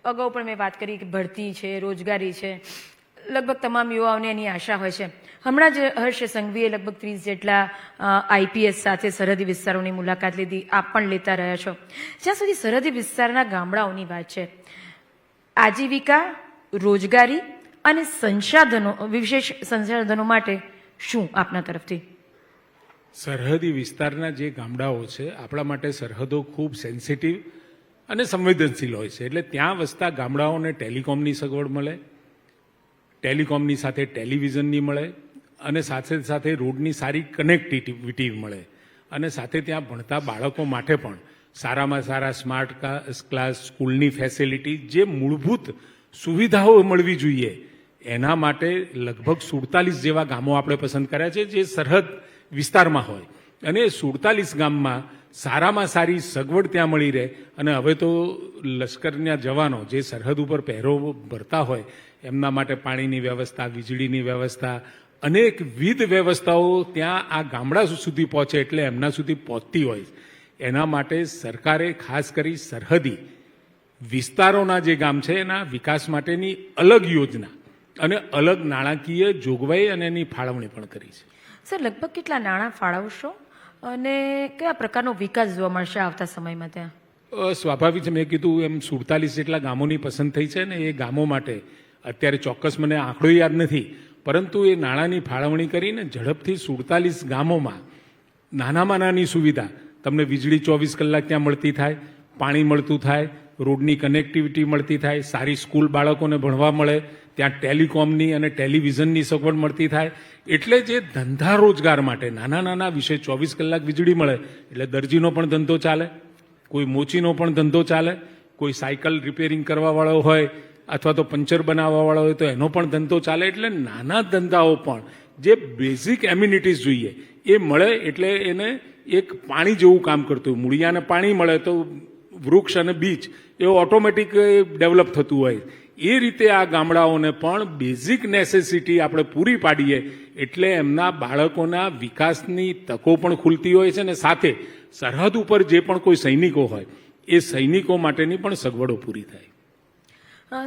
અગાઉ પણ મેં વાત કરી કે ભરતી છે, રોજગારી છે, લગભગ તમામ યુવાઓને એની આશા હોય છે. હમણાં જ હર્ષ સંઘવીએ લગભગ 30 જેટલા આઈપીએસ સાથે સરહદી વિસ્તારોની મુલાકાત લીધી. આપ પણ લેતા રહ્યા છો. જ્યાં સુધી સરહદી વિસ્તારના ગામડાઓની વાત છે, આજીવિકા, રોજગારી અને સંસાધનો, વિશેષ સંસાધનો માટે શું આપના તરફથી? સરહદી વિસ્તારના જે ગામડાઓ છે, આપણા માટે સરહદો ખૂબ સેન્સિટિવ અને સંવેદનશીલ હોય છે. એટલે ત્યાં વસતા ગામડાઓને ટેલિકોમની સગવડ મળે, ટેલિકોમની સાથે ટેલિવિઝનની મળે, અને સાથે સાથે રોડની સારી કનેક્ટિવિટી મળે, અને સાથે ત્યાં ભણતા બાળકો માટે પણ સારામાં સારા સ્માર્ટ ક્લાસ, સ્કૂલની ફેસિલિટી, જે મૂળભૂત સુવિધાઓ મળવી જોઈએ, એના માટે લગભગ 47 જેવા ગામો આપણે પસંદ કર્યા છે જે સરહદ વિસ્તારમાં હોય. અને 47 ગામમાં સારામાં સારી સગવડ ત્યાં મળી રહે. અને હવે તો લશ્કરના જવાનો જે સરહદ ઉપર પહેરો ભરતા હોય એમના માટે પાણીની વ્યવસ્થા, વીજળીની વ્યવસ્થા, અનેકવિધ વ્યવસ્થાઓ ત્યાં આ ગામડા સુધી પહોંચે એટલે એમના સુધી પહોંચતી હોય. એના માટે સરકારે ખાસ કરી સરહદી વિસ્તારોના જે ગામ છે એના વિકાસ માટેની અલગ યોજના અને અલગ નાણાકીય જોગવાઈ અને એની ફાળવણી પણ કરી છે. સર, લગભગ કેટલા નાણાં ફાળવશો અને કયા પ્રકારનો વિકાસ જોવા મળશે આવતા સમયમાં ત્યાં? સ્વાભાવિક છે, મેં કીધું એમ 47 જેટલા ગામોની પસંદ થઈ છે ને એ ગામો માટે અત્યારે ચોક્કસ મને આંકડો યાદ નથી, પરંતુ એ નાણાંની ફાળવણી કરીને ઝડપથી 47 ગામોમાં નાનામાં નાની સુવિધા, તમને વીજળી 24 કલાક ત્યાં મળતી થાય, પાણી મળતું થાય, રોડની કનેક્ટિવિટી મળતી થાય, સારી સ્કૂલ બાળકોને ભણવા મળે, ત્યાં ટેલિકોમની અને ટેલિવિઝનની સગવડ મળતી થાય. એટલે જે ધંધા રોજગાર માટે નાના નાના વિષય, 24 કલાક વીજળી મળે એટલે દરજીનો પણ ધંધો ચાલે, કોઈ મોચીનો પણ ધંધો ચાલે, કોઈ સાયકલ રિપેરિંગ કરવાવાળો હોય અથવા તો પંચર બનાવવાવાળો હોય તો એનો પણ ધંધો ચાલે. એટલે નાના ધંધાઓ પણ જે બેઝિક એમ્યુનિટીઝ જોઈએ એ મળે. એટલે એને એક પાણી જેવું કામ કરતું હોય. મૂળિયાને પાણી મળે તો વૃક્ષ અને બીજ એવું ઓટોમેટિક ડેવલપ થતું હોય. એ રીતે આ ગામડાઓને પણ બેઝિક નેસેસિટી આપણે પૂરી પાડીએ એટલે એમના બાળકોના વિકાસની તકો પણ ખુલતી હોય છે, અને સાથે સરહદ ઉપર જે પણ કોઈ સૈનિકો હોય એ સૈનિકો માટેની પણ સગવડો પૂરી થાય.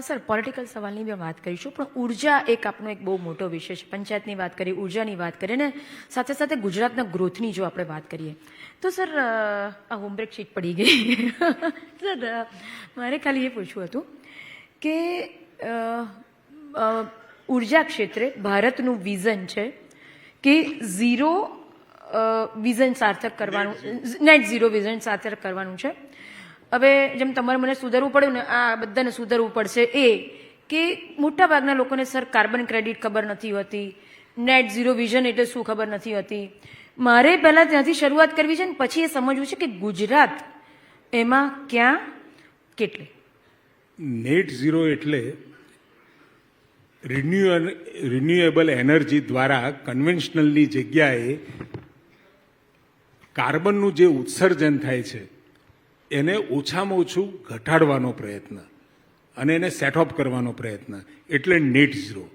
સર, પોલિટિકલ સવાલની બી વાત કરીશું, પણ ઉર્જા એક આપનો એક બહુ મોટો વિષય છે. પંચાયતની વાત કરીએ, ઉર્જાની વાત કરીએ, ને સાથે સાથે ગુજરાતના ગ્રોથની જો આપણે વાત કરીએ તો સર, આ હોમબ્રેક શીટ પડી ગઈ. સર, મારે ખાલી એ પૂછવું હતું કે ઉર્જા ક્ષેત્રે ભારતનું વિઝન છે કે ઝીરો વિઝન સાર્થક કરવાનું, નેટ ઝીરો વિઝન સાર્થક કરવાનું છે. હવે જેમ તમારે મને સુધારવું પડ્યું ને, આ બધાને સુધારવું પડશે એ કે મોટાભાગના લોકોને સર કાર્બન ક્રેડિટ ખબર નથી હોતી, નેટ ઝીરો વિઝન એટલે શું ખબર નથી હોતી. મારે પહેલાં ત્યાંથી શરૂઆત કરવી છે ને પછી એ સમજવું છે કે ગુજરાત એમાં ક્યાં કેટલે. નેટ ઝીરો એટલે રિન્યુએબલ એનર્જી દ્વારા કન્વેન્શનલની જગ્યાએ કાર્બનનું જે ઉત્સર્જન થાય છે એને ઓછામાં ઓછું ઘટાડવાનો પ્રયત્ન અને એને સેટ ઓફ કરવાનો પ્રયત્ન, એટલે નેટ ઝીરો.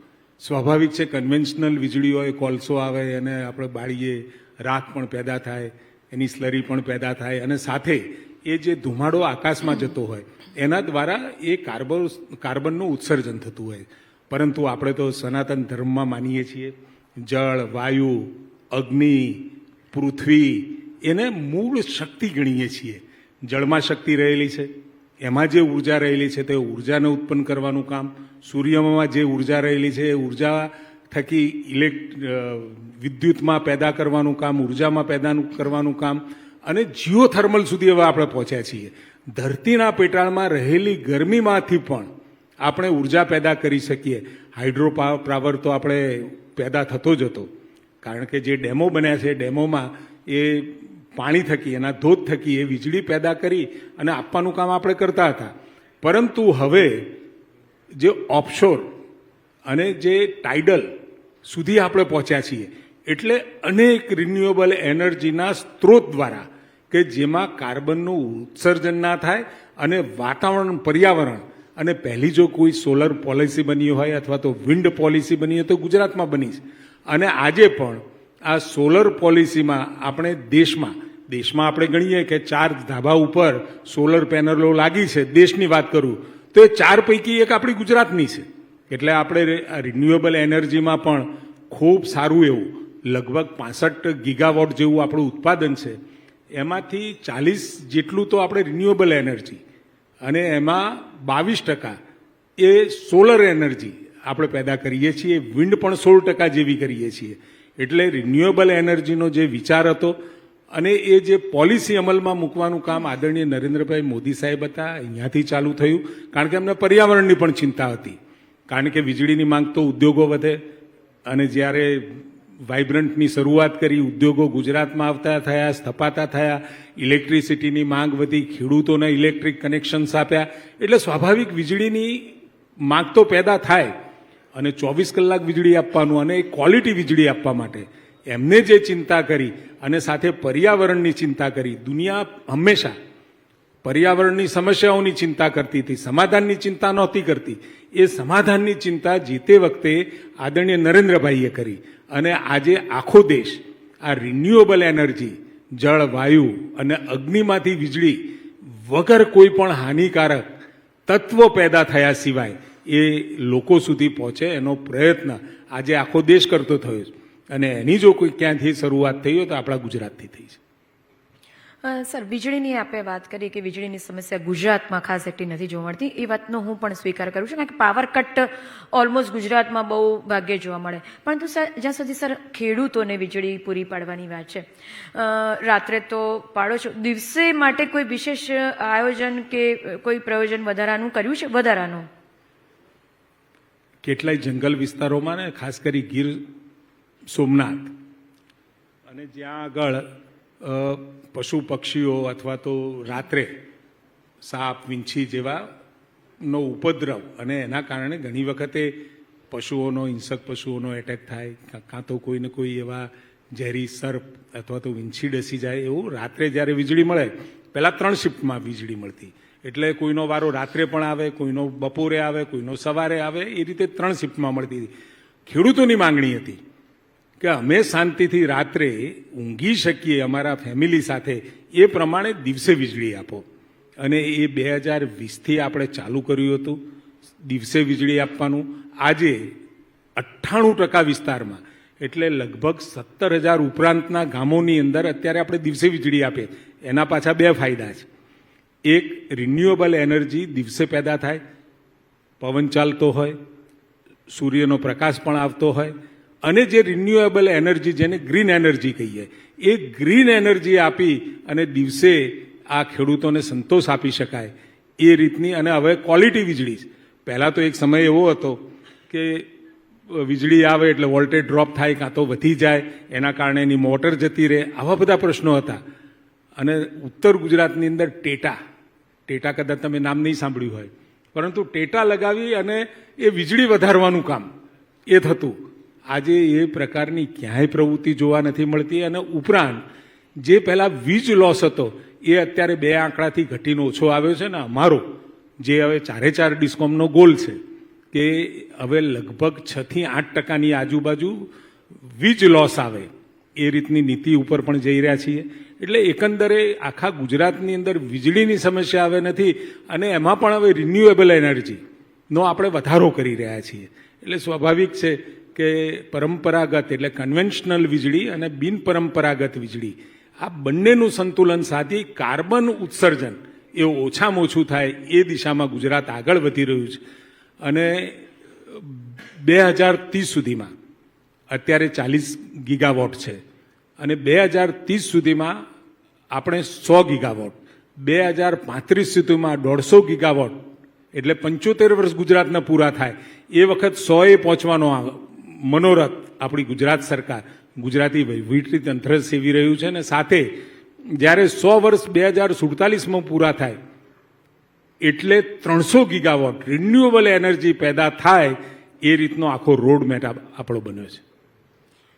સ્વાભાવિક છે, કન્વેન્શનલ વીજળી હોય, કોલસો આવે અને આપણે બાળીએ, રાખ પણ પેદા થાય, એની સ્લરી પણ પેદા થાય, અને સાથે એ જે ધુમાડો આકાશમાં જતો હોય એના દ્વારા એ કાર્બનનું ઉત્સર્જન થતું હોય. પરંતુ આપણે તો સનાતન ધર્મમાં માનીએ છીએ, જળ, વાયુ, અગ્નિ, પૃથ્વી એને મૂળ શક્તિ ગણીએ છીએ. જળમાં શક્તિ રહેલી છે, એમાં જે ઉર્જા રહેલી છે તે ઉર્જાને ઉત્પન્ન કરવાનું કામ, સૂર્યમાં જે ઉર્જા રહેલી છે એ ઉર્જા થકી વિદ્યુતમાં પેદા કરવાનું કામ, ઉર્જામાં પેદા કરવાનું કામ, અને જીઓથર્મલ સુધી હવે આપણે પહોંચ્યા છીએ. ધરતીના પેટાળમાં રહેલી ગરમીમાંથી પણ આપણે ઉર્જા પેદા કરી શકીએ. હાઇડ્રો પાવર તો આપણે પેદા થતો જ હતો, કારણ કે જે ડેમો બન્યા છે ડેમોમાં એ પાણી થકી, એના ધોધ થકી એ વીજળી પેદા કરી અને આપવાનું કામ આપણે કરતા હતા. પરંતુ હવે જે ઓફશોર અને જે ટાઇડલ સુધી આપણે પહોંચ્યા છીએ, એટલે અનેક રિન્યુએબલ એનર્જીના સ્ત્રોત દ્વારા કે જેમાં કાર્બનનું ઉત્સર્જન ના થાય અને વાતાવરણ, પર્યાવરણ, અને પહેલી જો કોઈ સોલર પોલિસી બની હોય અથવા તો વિન્ડ પોલિસી બની હોય તો ગુજરાતમાં બની છે. અને આજે પણ આ સોલર પોલિસીમાં આપણે દેશમાં આપણે ગણીએ કે 4 ધાબા ઉપર સોલર પેનલો લાગી છે, દેશની વાત કરું તો એ 4 પૈકી એક આપણી ગુજરાતની છે. એટલે આપણે રિન્યુએબલ એનર્જીમાં પણ ખૂબ સારું એવું લગભગ 65 ગીગાવોટ જેવું આપણું ઉત્પાદન છે. એમાંથી 40 જેટલું તો આપણે રિન્યુએબલ એનર્જી અને એમાં 22% એ સોલર એનર્જી આપણે પેદા કરીએ છીએ. વિન્ડ પણ 16% જેવી કરીએ છીએ. એટલે રિન્યુએબલ એનર્જીનો જે વિચાર હતો અને એ જે પોલિસી અમલમાં મૂકવાનું કામ આદરણીય નરેન્દ્રભાઈ મોદી સાહેબ હતા, અહીંયાથી ચાલુ થયું. કારણ કે એમને પર્યાવરણની પણ ચિંતા હતી. કારણ કે વીજળીની માંગ તો ઉદ્યોગો વધે અને જ્યારે વાઇબ્રન્ટની શરૂઆત કરી, ઉદ્યોગો ગુજરાતમાં આવતા થયા, સ્થપાતા થયા, ઇલેક્ટ્રિસિટીની માંગ વધી, ખેડૂતોને ઇલેક્ટ્રિક કનેક્શન્સ આપ્યા, એટલે સ્વાભાવિક વીજળીની માંગ તો પેદા થાય. અને 24 કલાક વીજળી આપવાનું અને ક્વોલિટી વીજળી આપવા માટે એમને જે ચિંતા કરી અને સાથે પર્યાવરણની ચિંતા કરી. દુનિયા હંમેશા પર્યાવરણની સમસ્યાઓની ચિંતા કરતી હતી, સમાધાનની ચિંતા નહોતી કરતી. એ સમાધાનની ચિંતા જે તે વખતે આદરણીય નરેન્દ્રભાઈએ કરી અને આજે આખો દેશ આ રિન્યુએબલ એનર્જી, જળ, વાયુ અને અગ્નિમાંથી વીજળી વગર કોઈ પણ હાનિકારક તત્વો પેદા થયા સિવાય એ લોકો સુધી પહોંચે એનો પ્રયત્ન આજે આખો દેશ કરતો થયો છે. અને એની જો કોઈ ક્યાંથી શરૂઆત થઈ હોય તો આપણા ગુજરાતથી થઈ છે. સર, વીજળીની આપણે વાત કરીએ કે વીજળીની સમસ્યા ગુજરાતમાં ખાસ એટલી નથી જોવા મળતી, એ વાતનો હું પણ સ્વીકાર કરું છું. કારણ કે પાવર કટ ઓલમોસ્ટ ગુજરાતમાં બહુ ભાગ્યે જોવા મળે. પરંતુ સર, જ્યાં સુધી સર ખેડૂતોને વીજળી પૂરી પાડવાની વાત છે, રાત્રે તો પાડો છો, દિવસે માટે કોઈ વિશેષ આયોજન કે કોઈ પ્રયોજન વધારાનું કર્યું છે? વધારાનું કેટલાય જંગલ વિસ્તારોમાં ને ખાસ કરી ગીર સોમનાથ અને જ્યાં આગળ પશુ પક્ષીઓ અથવા તો રાત્રે સાપ, વીંછી જેવાનો ઉપદ્રવ અને એના કારણે ઘણી વખતે પશુઓનો, હિંસક પશુઓનો એટેક થાય, કાં તો કોઈને કોઈ એવા ઝેરી સર્પ અથવા તો વીંછી ડસી જાય. એવું રાત્રે જ્યારે વીજળી મળે, પહેલાં 3 શિફ્ટમાં વીજળી મળતી. એટલે કોઈનો વારો રાત્રે પણ આવે, કોઈનો બપોરે આવે, કોઈનો સવારે આવે, એ રીતે 3 શિફ્ટમાં મળતી હતી. ખેડૂતોની માંગણી હતી કે અમે શાંતિથી રાત્રે ઊંઘી શકીએ અમારા ફેમિલી સાથે, એ પ્રમાણે દિવસે વીજળી આપો. અને એ 2020થી આપણે ચાલુ કર્યું હતું દિવસે વીજળી આપવાનું. આજે 98% વિસ્તારમાં, એટલે લગભગ 17,000 ઉપરાંતના ગામોની અંદર અત્યારે આપણે દિવસે વીજળી આપીએ. એના પાછા 2 ફાયદા છે. એક, રિન્યુએબલ એનર્જી દિવસે પેદા થાય, પવન ચાલતો હોય, સૂર્યનો પ્રકાશ પણ આવતો હોય, અને જે રિન્યુએબલ એનર્જી જેને ગ્રીન એનર્જી કહીએ, એ ગ્રીન એનર્જી આપી અને દિવસે આ ખેડૂતોને સંતોષ આપી શકાય એ રીતની. અને હવે ક્વોલિટી વીજળી. પહેલાં તો એક સમય એવો હતો કે વીજળી આવે એટલે વોલ્ટેજ ડ્રોપ થાય, કાં તો વધી જાય, એના કારણે એની મોટર જતી રહે, આવા બધા પ્રશ્નો હતા. અને ઉત્તર ગુજરાતની અંદર ટેટા કદાચ તમે નામ નહીં સાંભળ્યું હોય, પરંતુ ટેટા લગાવી અને એ વીજળી વધારવાનું કામ એ થતું. આજે એ પ્રકારની ક્યાંય પ્રવૃત્તિ જોવા નથી મળતી. અને ઉપરાંત જે પહેલાં વીજ લોસ હતો એ અત્યારે 2 આંકડાથી ઘટીને ઓછો આવ્યો છે. ને અમારો જે હવે 4 ડિસ્કોમનો ગોલ છે કે હવે લગભગ 6 થી 8%ની આજુબાજુ વીજ લોસ આવે એ રીતની નીતિ ઉપર પણ જઈ રહ્યા છીએ. એટલે એકંદરે આખા ગુજરાતની અંદર વીજળીની સમસ્યા હવે નથી. અને એમાં પણ હવે રિન્યુએબલ એનર્જીનો આપણે વધારો કરી રહ્યા છીએ. એટલે સ્વાભાવિક છે કે પરંપરાગત એટલે કન્વેન્શનલ વીજળી અને બિનપરંપરાગત વીજળી, આ બંનેનું સંતુલન સાધી કાર્બન ઉત્સર્જન એ ઓછામાં ઓછું થાય એ દિશામાં ગુજરાત આગળ વધી રહ્યું છે. અને 2030 સુધીમાં અત્યારે 40 ગીગાવોટ છે અને 2030 સુધીમાં આપણે 100 ગીગાવોટ, 2035 સુધીમાં 150 ગીગાવોટ, એટલે 75 વર્ષ ગુજરાતના પૂરા થાય એ વખત 100એ પહોંચવાનો મનોરથ આપણી ગુજરાત સરકાર, ગુજરાતી વહીવટી તંત્ર સેવી રહ્યું છે. અને સાથે જ્યારે 100 વર્ષ 2047માં પૂરા થાય એટલે 300 ગીગાવોટ રિન્યુએબલ એનર્જી પેદા થાય એ રીતનો આખો રોડ મેપ આપણો બન્યો છે.